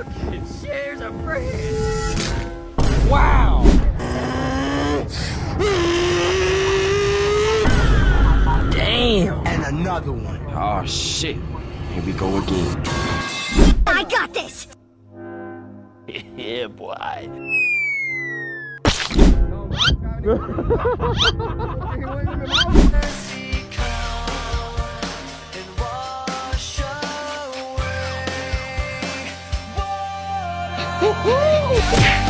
fucking shares a brand. Wow. Damn. And another one. Oh shit. Here we go again. I got this. Yeah, boy. Woohoo!